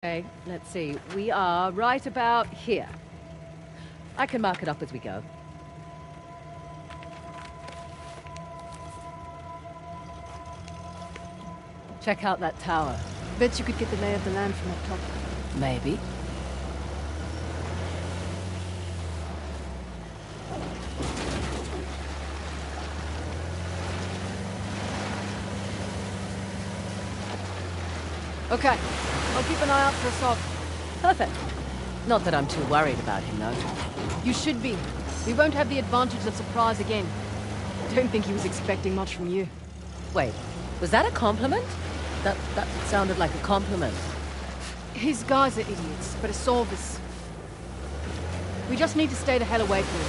Okay, let's see. We are right about here. I can mark it up as we go. Check out that tower. Bet you could get the lay of the land from up top. Maybe. Okay, I'll keep an eye out for Assault. Perfect. Not that I'm too worried about him, though. You should be. We won't have the advantage of surprise again. Don't think he was expecting much from you. Wait, was that a compliment? That sounded like a compliment. His guys are idiots, but Assault is... We just need to stay the hell away from him.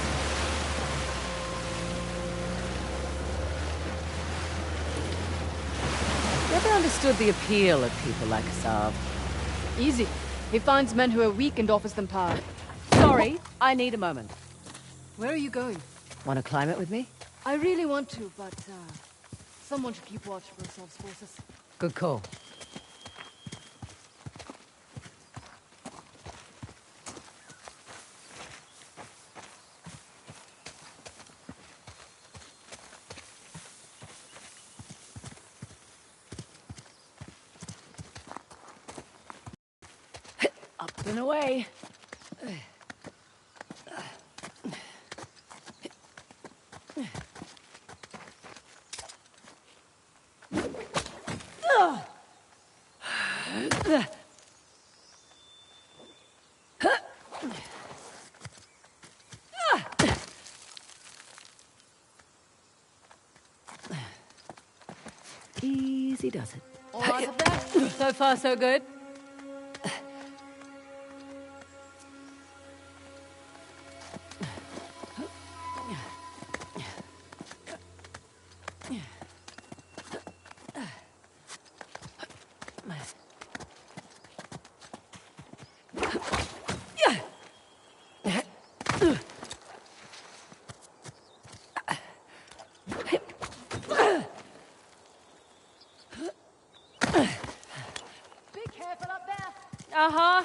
Never understood the appeal of people like Assault. Easy. He finds men who are weak and offers them power. Sorry, I need a moment. Where are you going? Want to climb it with me? I really want to, but someone should keep watch for Assault's forces. Good call. Up and away. Easy does it. All right up there? So far, so good. Uh-huh.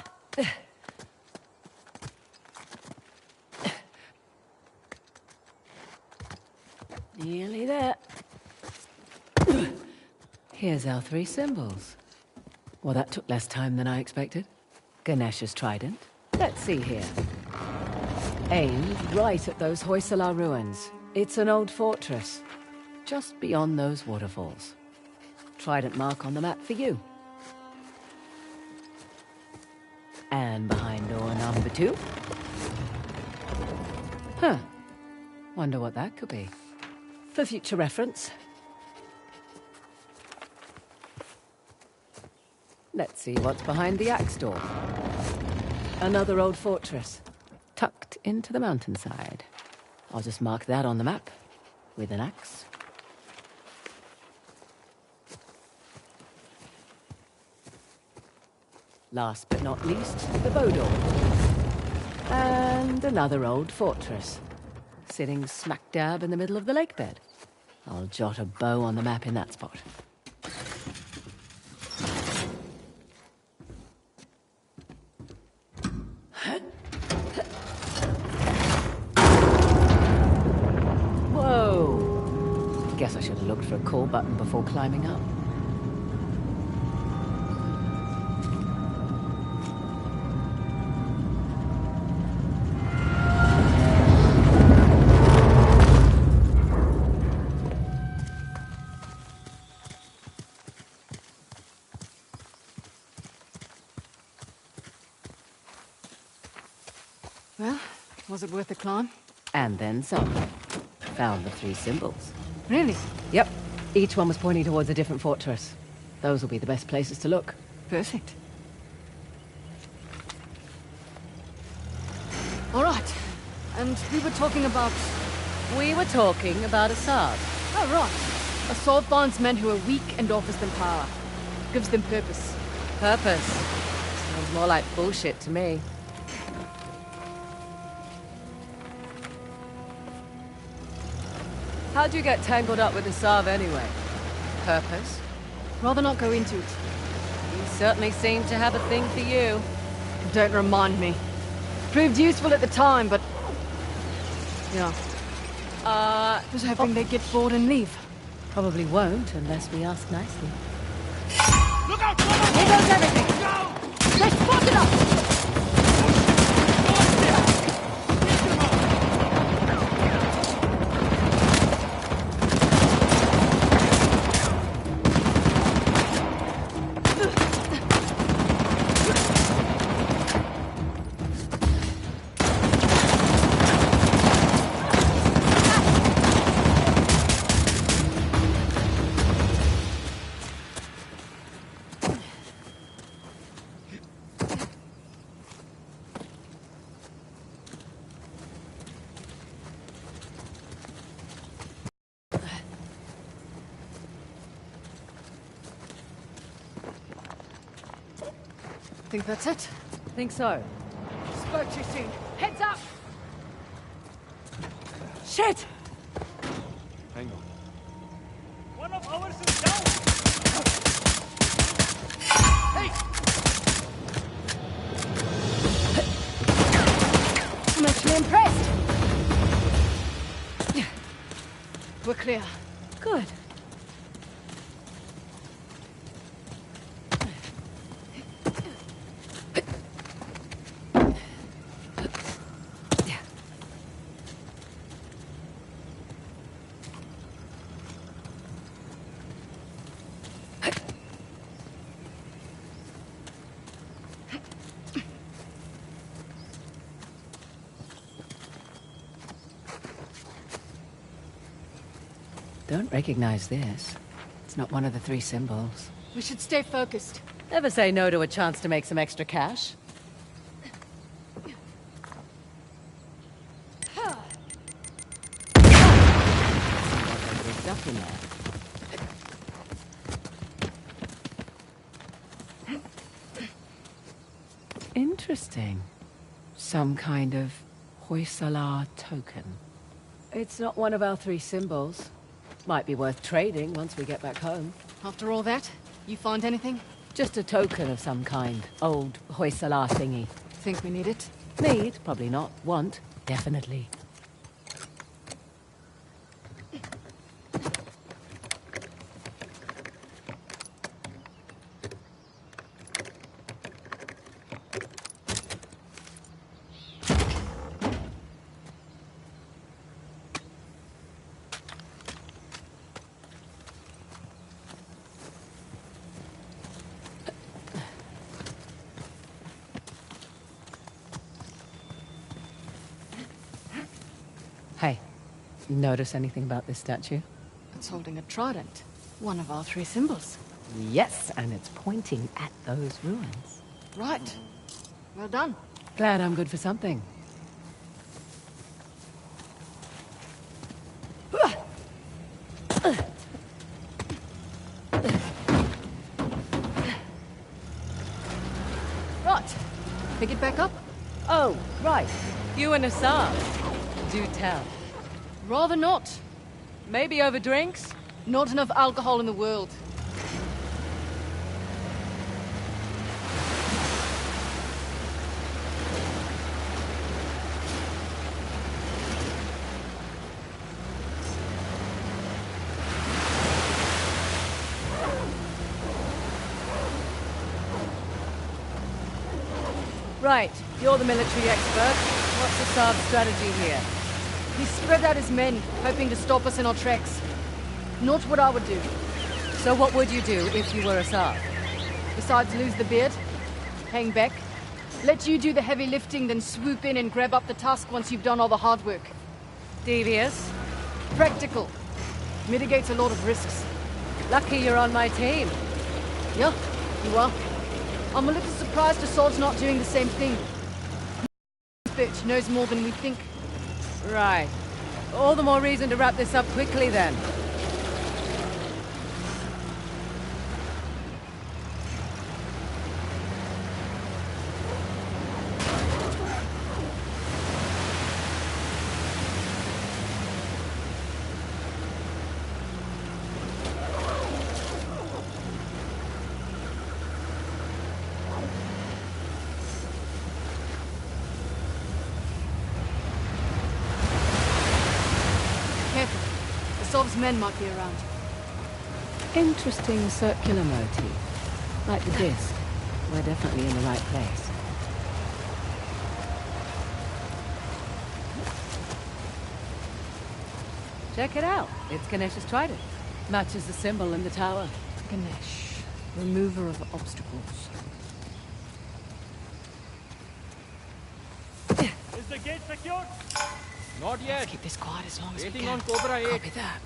Nearly there. Here's our 3 symbols. Well, that took less time than I expected. Ganesh's trident. Let's see here. Aimed right at those Hoysala ruins. It's an old fortress, just beyond those waterfalls. Trident mark on the map for you. And behind door number 2. Huh. Wonder what that could be. For future reference. Let's see what's behind the axe door. Another old fortress, tucked into the mountainside. I'll just mark that on the map with an axe. Last but not least, the bow door. And another old fortress, sitting smack dab in the middle of the lake bed. I'll jot a bow on the map in that spot. Whoa! Guess I should have looked for a call button before climbing up. Well, was it worth the climb? And then some. Found the 3 symbols. Really? Yep. Each one was pointing towards a different fortress. Those will be the best places to look. Perfect. All right. And we were talking about... We were talking about Assad. Oh, right. Assault finds men who are weak and offers them power. Gives them purpose. Purpose. Sounds more like bullshit to me. How'd you get tangled up with the Sav anyway? Purpose? Rather not go into it. certainly seem to have a thing for you. Don't remind me. Proved useful at the time, but... yeah. Was hoping they'd get bored and leave. Probably won't unless we ask nicely. Look out! Here goes everything! Go! Let's spot it up! Think that's it? Think so. Spoke too soon. Heads up! Shit! Hang on. One of ours is down! Hey! I'm actually impressed! We're clear. Good. Don't recognize this. It's not one of the 3 symbols. We should stay focused. Never say no to a chance to make some extra cash. There's stuff in there. Interesting. Some kind of Hoysala token. It's not one of our 3 symbols. Might be worth trading once we get back home. After all that, you find anything? Just a token of some kind. Old Hoysala thingy. Think we need it? Need? Probably not. Want? Definitely. Hey, notice anything about this statue? It's holding a trident. One of our 3 symbols. Yes, and it's pointing at those ruins. Right. Well done. Glad I'm good for something. Right. Pick it back up? Oh, right. You and Assad. Do tell. Rather not. Maybe over drinks? Not enough alcohol in the world. Right, you're the military expert. What's Assad's strategy here? He spread out his men, hoping to stop us in our tracks. Not what I would do. So what would you do if you were Assad? Besides lose the beard, hang back, let you do the heavy lifting, then swoop in and grab up the tusk once you've done all the hard work. Devious? Practical. Mitigates a lot of risks. Lucky you're on my team. Yeah, you are. I'm a little surprised Assad's not doing the same thing. This bitch knows more than we think. Right. All the more reason to wrap this up quickly then. His men might be around. Interesting circular motif. Like the disc. We're definitely in the right place. Check it out. It's Ganesh's trident. Matches the symbol in the tower. Ganesh, remover of obstacles. Is the gate secured? Not yet. Let's keep this quiet as long as we Waiting can. on Cobra 8. Copy that.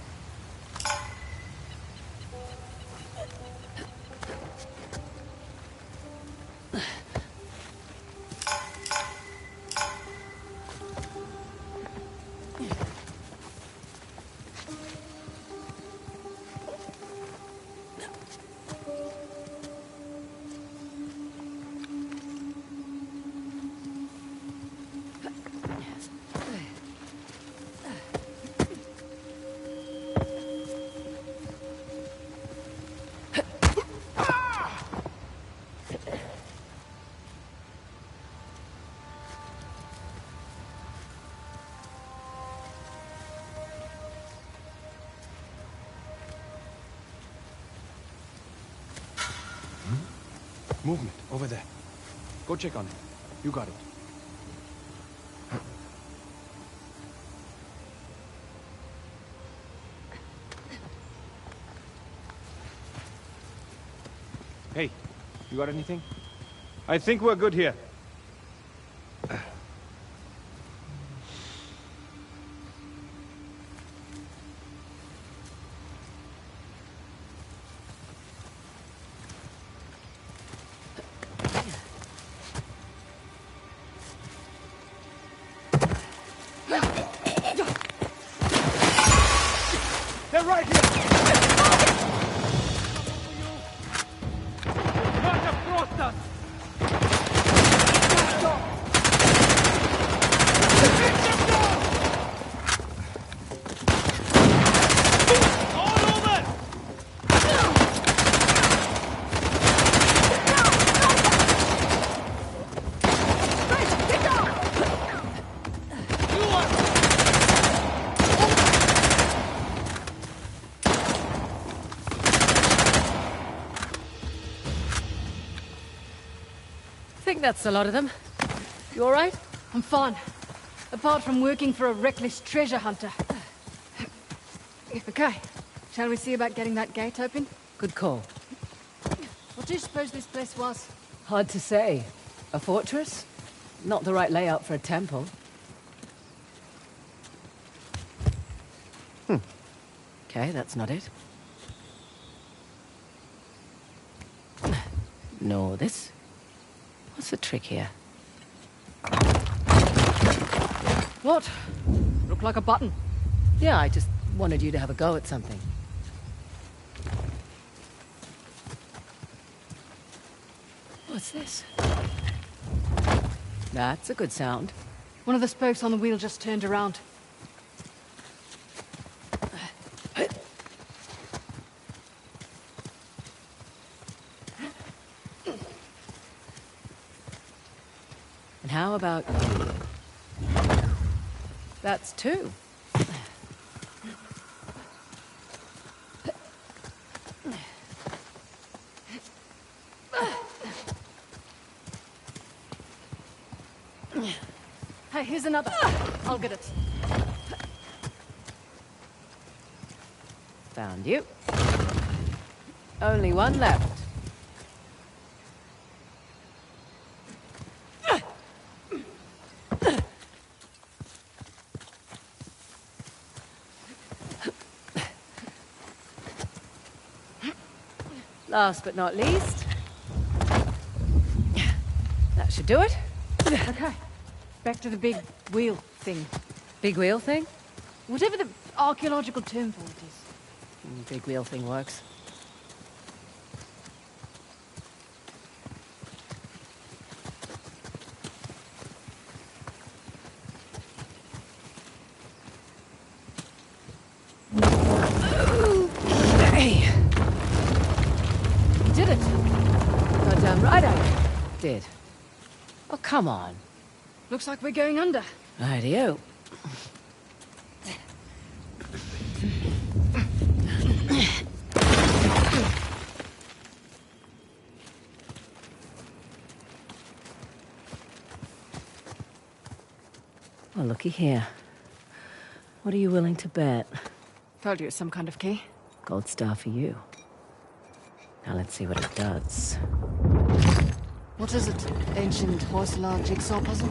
Movement, over there. Go check on it. You got it. Hey, you got anything? I think we're good here. They're right here! Not across us! All over! I think that's a lot of them. You alright? I'm fine. Apart from working for a reckless treasure hunter. Okay. Shall we see about getting that gate open? Good call. What do you suppose this place was? Hard to say. A fortress? Not the right layout for a temple. Okay, that's not it. No, this? What's the trick here? What? Looked like a button. Yeah, I just wanted you to have a go at something. What's this? That's a good sound. One of the spokes on the wheel just turned around. And how about you? That's two. Hey, here's another. I'll get it. Found you. Only one left. Last but not least. That should do it. Okay. Back to the big wheel thing. Big wheel thing? Whatever the archaeological term for it is. Big wheel thing works. Hey! You did it! Goddamn right I did. Oh, come on. Looks like we're going under. Rightio. Well, looky here. What are you willing to bet? Told you it's some kind of key. Gold star for you. Now let's see what it does. What is it? Ancient Hoysala jigsaw puzzle?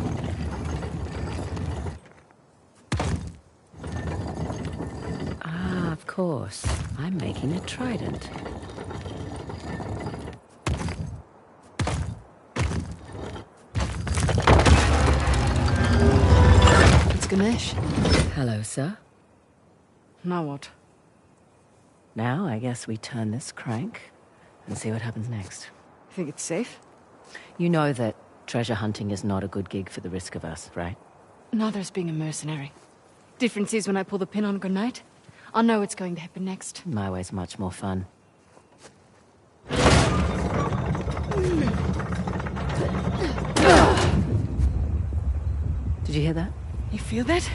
Ah, of course. I'm making a trident. It's Ganesh. Hello, sir. Now what? Now I guess we turn this crank and see what happens next. You think it's safe? You know that treasure hunting is not a good gig for the risk of us, right? Neither is being a mercenary. Difference is when I pull the pin on a grenade, I know what's going to happen next. My way's much more fun. Did you hear that? You feel that?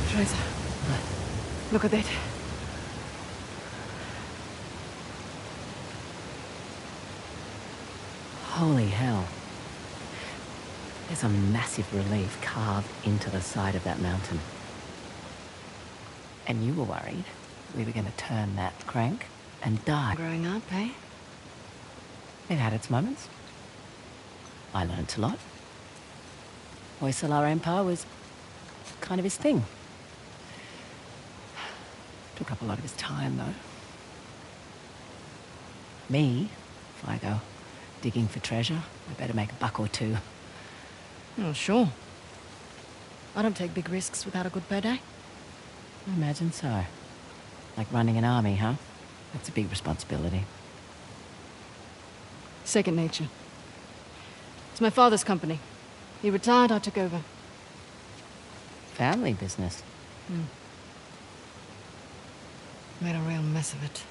Fraser, look at that. Holy hell. There's a massive relief carved into the side of that mountain. And you were worried we were going to turn that crank and die. Growing up, eh? It had its moments. I learnt a lot. Hoysala Empire was kind of his thing. Took up a lot of his time, though. Me, if I go digging for treasure, I better make a buck or two. Oh, sure. I don't take big risks without a good payday. I imagine so. Like running an army, huh? That's a big responsibility. Second nature. It's my father's company. He retired, I took over. Family business. Made a real mess of it.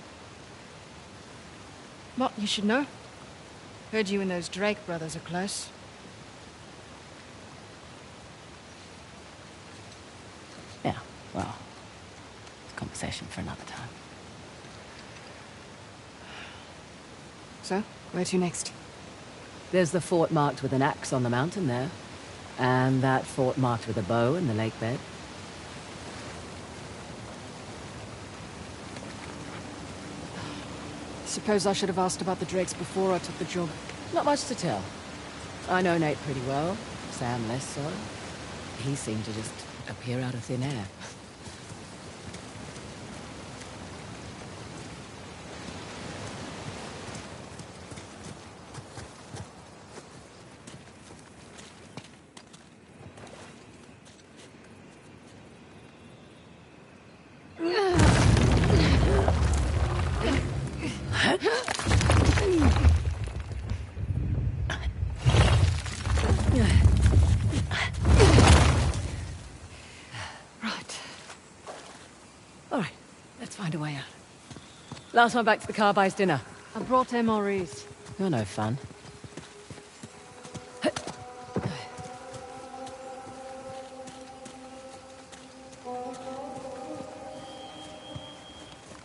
What, you should know? Heard you and those Drake brothers are close. Yeah, well, it's a conversation for another time. So, where to next? There's the fort marked with an axe on the mountain there. And that fort marked with a bow in the lake bed. Suppose I should have asked about the Drakes before I took the job. Not much to tell. I know Nate pretty well. Sam less so. He seemed to just appear out of thin air. Find a way out. Last one back to the car buys dinner. I brought MREs. You're no fun.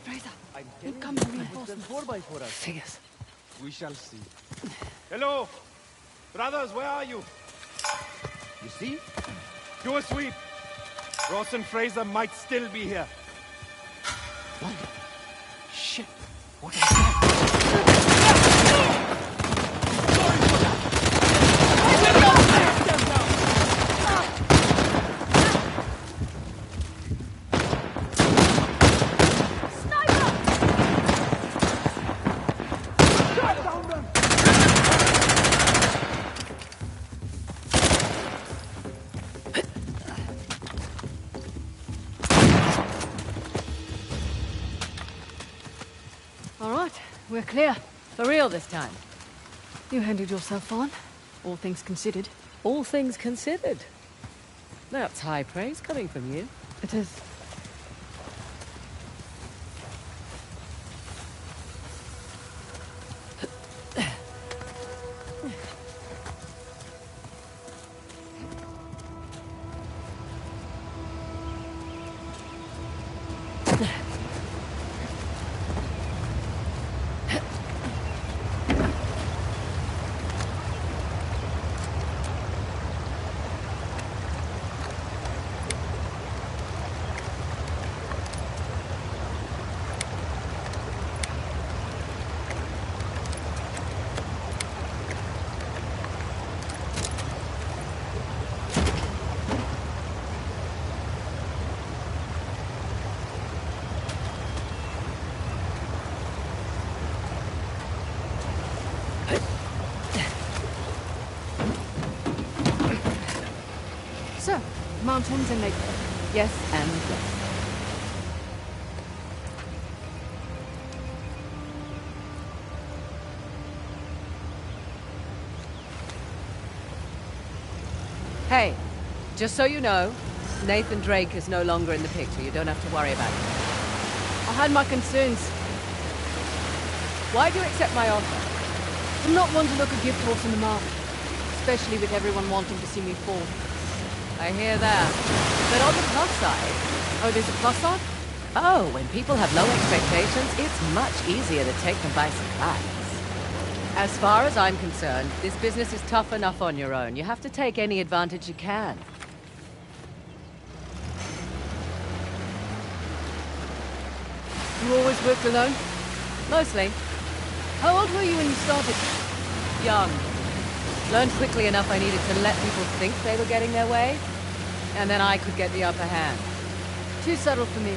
Fraser, you come to reinforcements. Figures. We shall see. Hello! Brothers, where are you? You see? Do a sweep. Ross and Fraser might still be here. What? Shit. What is that? We're clear. For real this time. You handled yourself fine, all things considered. All things considered. That's high praise coming from you. It is. So, mountains and nature. Yes and yes. Hey, just so you know, Nathan Drake is no longer in the picture. You don't have to worry about it. I had my concerns. Why do you accept my offer? I'm not one to look a gift horse in the mouth. Especially with everyone wanting to see me fall. I hear that. But on the plus side... Oh, there's a plus side? Oh, when people have low expectations, it's much easier to take them by surprise. As far as I'm concerned, this business is tough enough on your own. You have to take any advantage you can. You always worked alone? Mostly. How old were you when you started? Young. Learned quickly enough I needed to let people think they were getting their way, and then I could get the upper hand. Too subtle for me.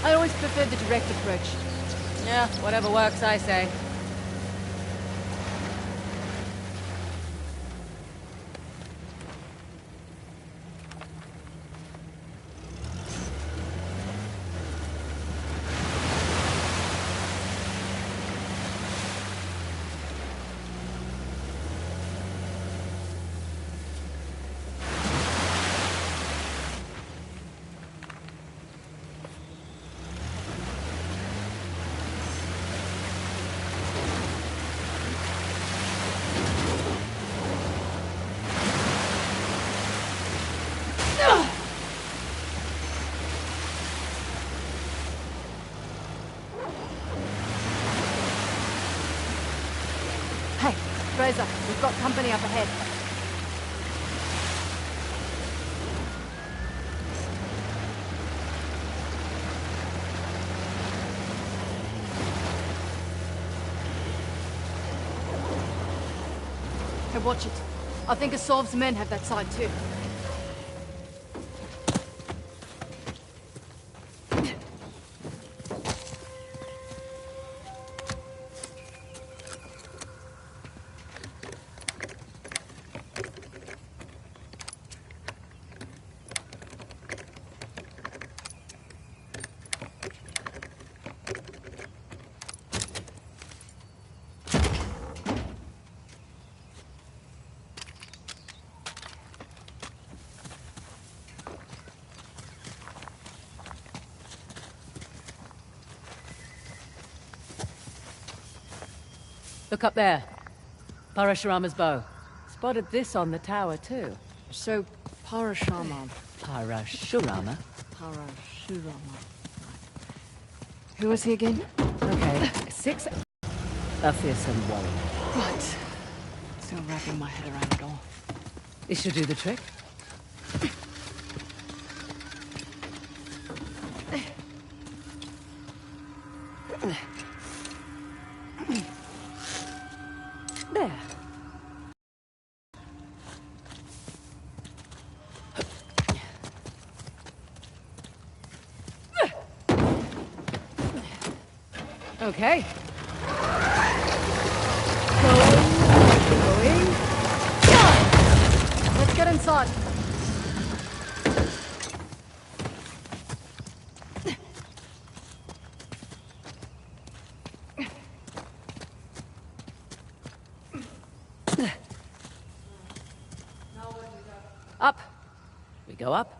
I always preferred the direct approach. Yeah, whatever works, I say. Hey, Fraser, we've got company up ahead. Hey, watch it. I think Asav's men have that side too. Look up there. Parashurama's bow. Spotted this on the tower, too. So, Parashurama. Parashurama? Parashurama. Who was he again? Okay, 6... A fearsome warrior. What? Still wrapping my head around it all. This should do the trick. There. Okay. Going. Let's get inside. Up. We go up.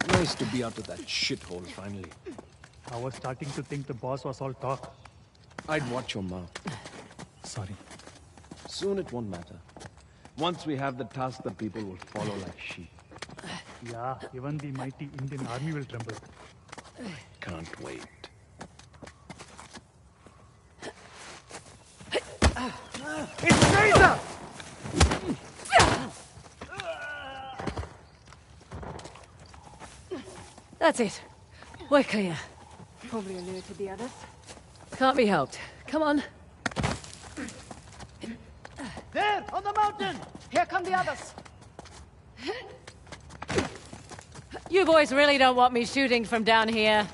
Nice to be out of that shithole finally. I was starting to think the boss was all talk. I'd watch your mouth. Sorry. Soon it won't matter. Once we have the task, the people will follow like sheep. Yeah, even the mighty Indian army will tremble. Can't wait. It's Fraser! That's it. We're clear. Probably alerted the others. Can't be helped. Come on. There, on the mountain! Here come the others. You boys really don't want me shooting from down here.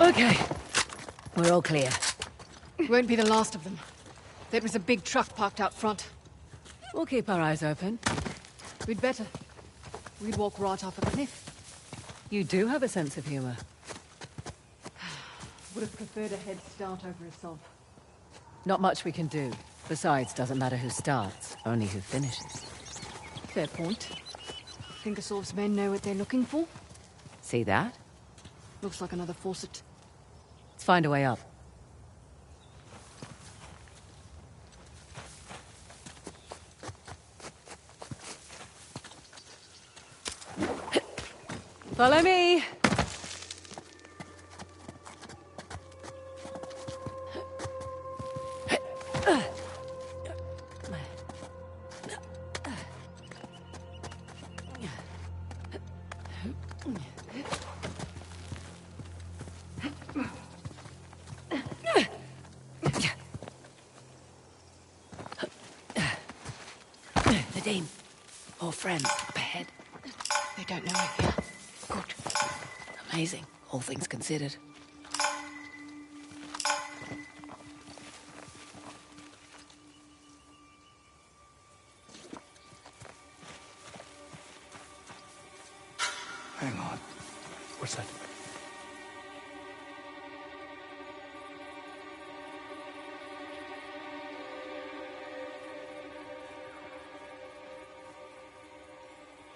Okay. We're all clear. Won't be the last of them. There was a big truck parked out front. We'll keep our eyes open. We'd better. We'd walk right off a cliff. You do have a sense of humor. Would have preferred a head start over assault. Not much we can do. Besides, doesn't matter who starts, only who finishes. Fair point. Fingersoft's men know what they're looking for. See that? Looks like another faucet. Let's find a way up. Follow me! Nadine, more friends up ahead. They don't know we're here. Good. Amazing, all things considered. Hang on. What's that?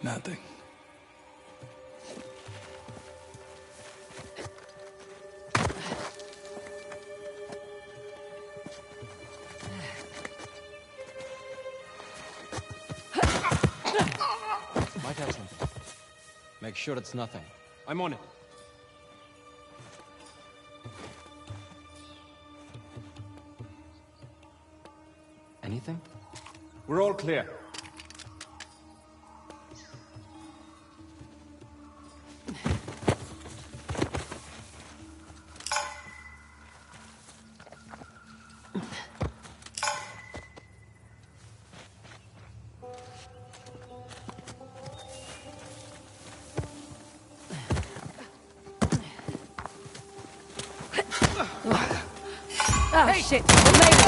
Nothing. Might have something. Make sure it's nothing. I'm on it. Anything? We're all clear. Oh, hey. Shit! Maybe.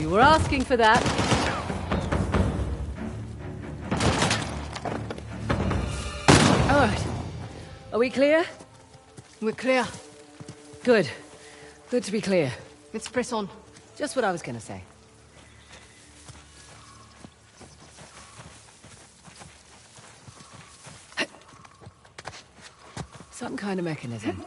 You were asking for that. All right. Are we clear? We're clear. Good. Good to be clear. Let's press on. Just what I was gonna say. Some kind of mechanism.